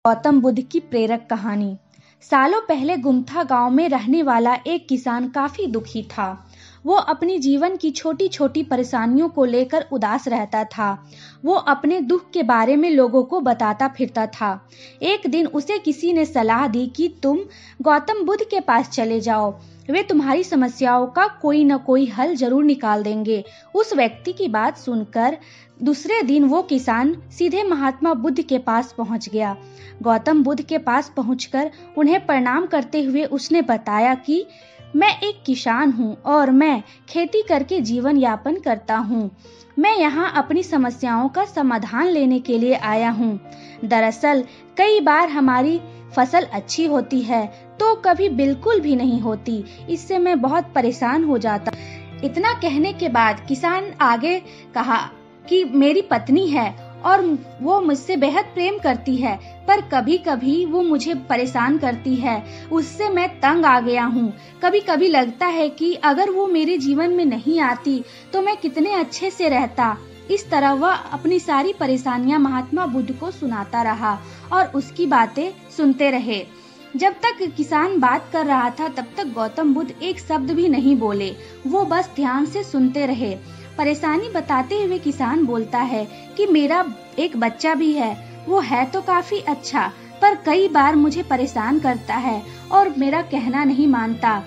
गौतम बुद्ध की प्रेरक कहानी। सालों पहले गुमथा गांव में रहने वाला एक किसान काफी दुखी था। वो अपनी जीवन की छोटी छोटी परेशानियों को लेकर उदास रहता था। वो अपने दुख के बारे में लोगों को बताता फिरता था। एक दिन उसे किसी ने सलाह दी कि तुम गौतम बुद्ध के पास चले जाओ, वे तुम्हारी समस्याओं का कोई न कोई हल जरूर निकाल देंगे। उस व्यक्ति की बात सुनकर दूसरे दिन वो किसान सीधे महात्मा बुद्ध के पास पहुंच गया। गौतम बुद्ध के पास पहुंचकर उन्हें प्रणाम करते हुए उसने बताया कि मैं एक किसान हूँ और मैं खेती करके जीवन यापन करता हूँ। मैं यहाँ अपनी समस्याओं का समाधान लेने के लिए आया हूँ। दरअसल कई बार हमारी फसल अच्छी होती है तो कभी बिल्कुल भी नहीं होती। इससे मैं बहुत परेशान हो जाता। इतना कहने के बाद किसान आगे कहा कि मेरी पत्नी है और वो मुझसे बेहद प्रेम करती है, पर कभी कभी वो मुझे परेशान करती है। उससे मैं तंग आ गया हूँ। कभी कभी लगता है कि अगर वो मेरे जीवन में नहीं आती तो मैं कितने अच्छे से रहता। इस तरह वह अपनी सारी परेशानियां महात्मा बुद्ध को सुनाता रहा और उसकी बातें सुनते रहे। जब तक किसान बात कर रहा था तब तक गौतम बुद्ध एक शब्द भी नहीं बोले। वो बस ध्यान से सुनते रहे। परेशानी बताते हुए किसान बोलता है कि मेरा एक बच्चा भी है। वो है तो काफी अच्छा, पर कई बार मुझे परेशान करता है और मेरा कहना नहीं मानता।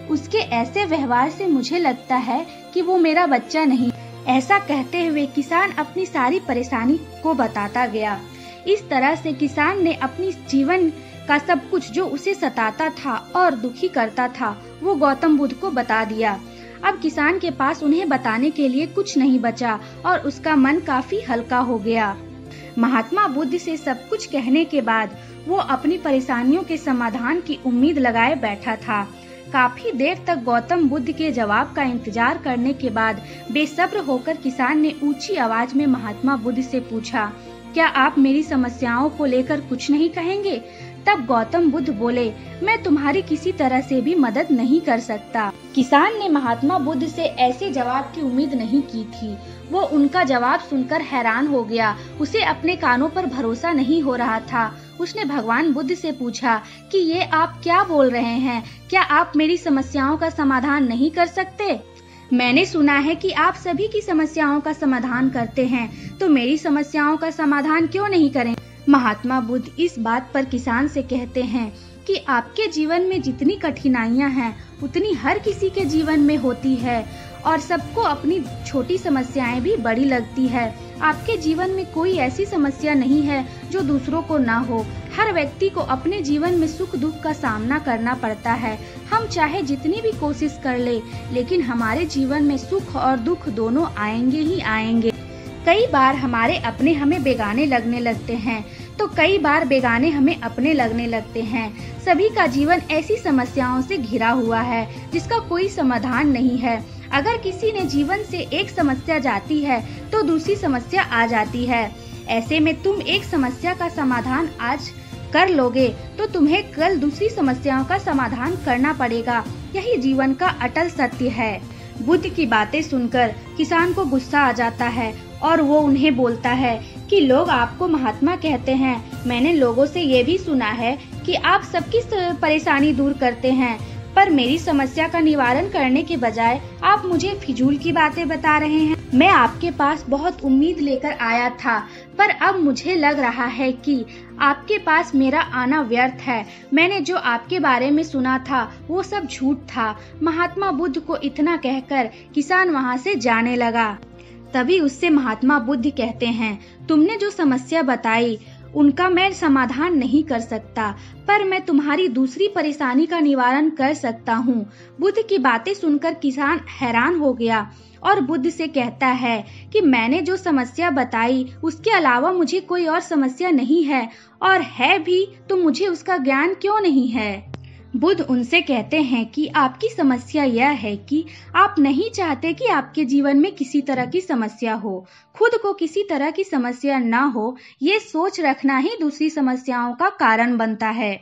उसके ऐसे व्यवहार से मुझे लगता है कि वो मेरा बच्चा नहीं। ऐसा कहते हुए किसान अपनी सारी परेशानी को बताता गया। इस तरह से किसान ने अपनी जीवन का सब कुछ जो उसे सताता था और दुखी करता था वो गौतम बुद्ध को बता दिया। अब किसान के पास उन्हें बताने के लिए कुछ नहीं बचा और उसका मन काफी हल्का हो गया। महात्मा बुद्ध से सब कुछ कहने के बाद वो अपनी परेशानियों के समाधान की उम्मीद लगाए बैठा था। काफी देर तक गौतम बुद्ध के जवाब का इंतजार करने के बाद बेसब्र होकर किसान ने ऊंची आवाज में महात्मा बुद्ध से पूछा, क्या आप मेरी समस्याओं को लेकर कुछ नहीं कहेंगे? तब गौतम बुद्ध बोले, मैं तुम्हारी किसी तरह से भी मदद नहीं कर सकता। किसान ने महात्मा बुद्ध से ऐसे जवाब की उम्मीद नहीं की थी। वो उनका जवाब सुनकर हैरान हो गया। उसे अपने कानों पर भरोसा नहीं हो रहा था। उसने भगवान बुद्ध से पूछा कि ये आप क्या बोल रहे हैं? क्या आप मेरी समस्याओं का समाधान नहीं कर सकते? मैंने सुना है कि आप सभी की समस्याओं का समाधान करते हैं, तो मेरी समस्याओं का समाधान क्यों नहीं करें? महात्मा बुद्ध इस बात पर किसान से कहते हैं कि आपके जीवन में जितनी कठिनाइयां हैं उतनी हर किसी के जीवन में होती है और सबको अपनी छोटी समस्याएं भी बड़ी लगती है। आपके जीवन में कोई ऐसी समस्या नहीं है जो दूसरों को ना हो। हर व्यक्ति को अपने जीवन में सुख दुख का सामना करना पड़ता है। हम चाहे जितनी भी कोशिश कर ले, लेकिन हमारे जीवन में सुख और दुख दोनों आएंगे ही आएंगे। कई बार हमारे अपने हमें बेगाने लगने लगते हैं, तो कई बार बेगाने हमें अपने लगने लगते हैं। सभी का जीवन ऐसी समस्याओं से घिरा हुआ है जिसका कोई समाधान नहीं है। अगर किसी ने जीवन से एक समस्या जाती है तो दूसरी समस्या आ जाती है। ऐसे में तुम एक समस्या का समाधान आज कर लोगे तो तुम्हें कल दूसरी समस्याओं का समाधान करना पड़ेगा। यही जीवन का अटल सत्य है। बुद्ध की बातें सुनकर किसान को गुस्सा आ जाता है और वो उन्हें बोलता है कि लोग आपको महात्मा कहते हैं। मैंने लोगों से ये भी सुना है कि आप सबकी परेशानी दूर करते हैं, पर मेरी समस्या का निवारण करने के बजाय आप मुझे फिजूल की बातें बता रहे हैं। मैं आपके पास बहुत उम्मीद लेकर आया था, पर अब मुझे लग रहा है कि आपके पास मेरा आना व्यर्थ है। मैंने जो आपके बारे में सुना था वो सब झूठ था। महात्मा बुद्ध को इतना कहकर किसान वहाँ से जाने लगा। तभी उससे महात्मा बुद्ध कहते हैं, तुमने जो समस्या बताई उनका मैं समाधान नहीं कर सकता, पर मैं तुम्हारी दूसरी परेशानी का निवारण कर सकता हूँ। बुद्ध की बातें सुनकर किसान हैरान हो गया और बुद्ध से कहता है कि मैंने जो समस्या बताई उसके अलावा मुझे कोई और समस्या नहीं है, और है भी तो मुझे उसका ज्ञान क्यों नहीं है? बुद्ध उनसे कहते हैं कि आपकी समस्या यह है कि आप नहीं चाहते कि आपके जीवन में किसी तरह की समस्या हो। खुद को किसी तरह की समस्या ना हो, ये सोच रखना ही दूसरी समस्याओं का कारण बनता है।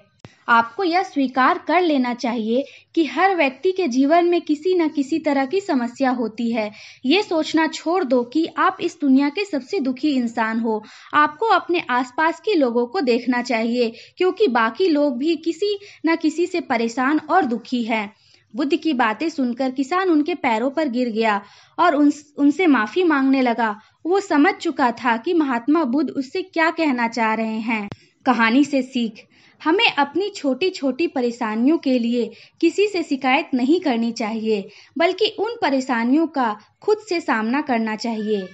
आपको यह स्वीकार कर लेना चाहिए कि हर व्यक्ति के जीवन में किसी न किसी तरह की समस्या होती है। ये सोचना छोड़ दो कि आप इस दुनिया के सबसे दुखी इंसान हो। आपको अपने आसपास के लोगों को देखना चाहिए, क्योंकि बाकी लोग भी किसी न किसी से परेशान और दुखी हैं। बुद्ध की बातें सुनकर किसान उनके पैरों पर गिर गया और उनसे माफी मांगने लगा। वो समझ चुका था कि महात्मा बुद्ध उससे क्या कहना चाह रहे हैं। कहानी से सीख: हमें अपनी छोटी छोटी परेशानियों के लिए किसी से शिकायत नहीं करनी चाहिए, बल्कि उन परेशानियों का खुद से सामना करना चाहिए।